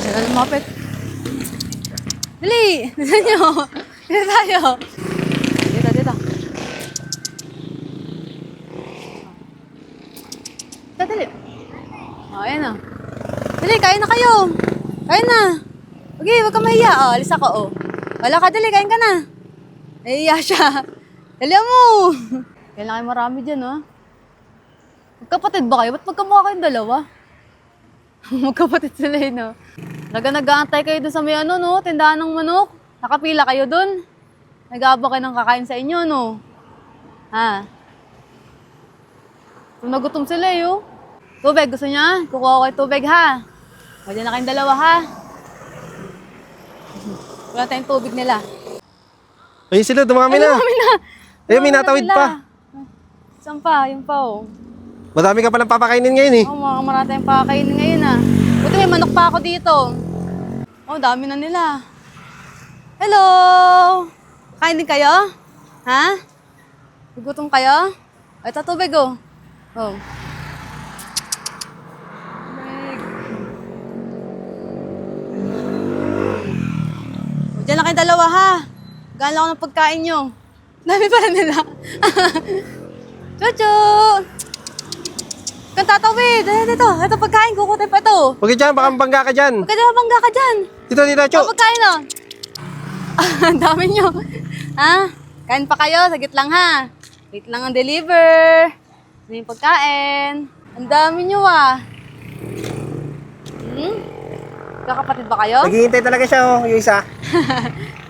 Sila lumapit. Dali! Dito nyo! Dito tayo! Dito, dito. Dito, dali. O, ayan o. Dali, kain na kayo. Kain na. Okay, huwag ka mahiya. O, alis ako o. Wala ka, dali, kain ka na. Nahiya siya. Dali mo. Kailan kayo marami dyan, o. Magkapatid ba kayo? Ba't magkamukha kayong dalawa? Magkapatid sila yun, no? Nag-aantay kayo doon sa may ano, no? Tindahan ng manok. Nakapila kayo doon. Nag-aabang kayo ng kakain sa inyo, no? Ha? Nagutom sila, eh, oh. Tubig, gusto niya? Kukuha ko kayo tubig, ha? Pwede na kayong dalawa, ha? Wala tayong tubig nila. Ayun sila, dumami na. Dumami na. Ayun, may natawid pa. Saan pa? Yung pa, oh. Madami ka palang papakainin ngayon, eh. Oh, marami tayong pakakainin ngayon, ah. Buti may manok pa ako dito. Oh, dami na nila. Hello! Kain din kayo? Ha? Gugutom kayo? Ito tubig, oh. Oh. Tubig. Diyan lang kayo dalawa, ha? Gaan lang ako ng pagkain nyo. Dami pala nila. Chuchu! Kang tatawid. Dito. Ito pagkain. Kukutin pa ito. Huwag ka dyan, baka mabangga ka dyan. Huwag ka dyan, mabangga ka dyan. Dito, Chu. Pagkain, oh. Ang dami nyo. Ha? Kain pa kayo. Sagit lang, ha? Wait lang ang deliver. Ano yung pagkain? Ang dami nyo, ah. Kakapatid ba kayo? Naghihintay talaga siya, oh, yung isa.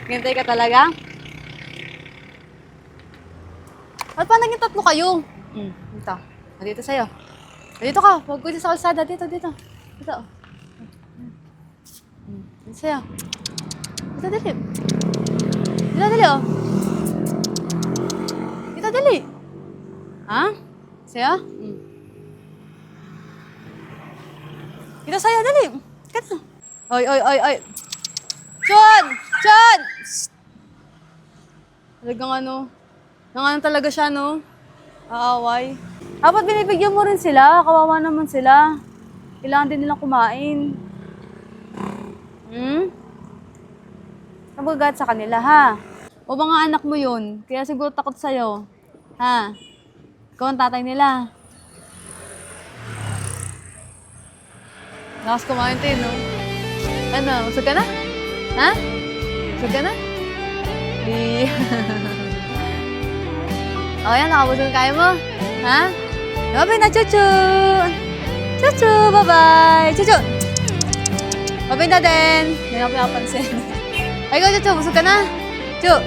Hintay ka talaga? At pa naging tatlo kayo? Dito. Dito sa'yo. Dito ka. Huwag ko dito sa kalsada. Dito. Dito. Dito sa'yo. Dito, dali. Dito, dali, oh. Dito, dali. Ha? Sa'yo? Dito sa'yo, dali. Dito. Oy. Chon! Talagang ano. Nanganan talaga siya, no? Aaway. Dapat binibigyan mo rin sila. Kawawa naman sila. Kailangan din nilang kumain. Nagagat sa kanila, ha? O mga anak mo yun. Kaya siguro takot sa'yo. Ha? Ikaw ang tatay nila. Lakas kumain tayo, no? Ano? Usag ka na? Ha? Usag ka na? O yan, nakabusog kaya mo. Ha? Bye-bye na, Chuchu! Chuchu, bye-bye! Chuchu! Bye-bye na din! Hindi na pinapansin. Ay, go, Chuchu! Busog ka na! Chuchu!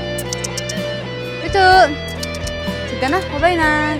Busog ka na? Bye-bye na!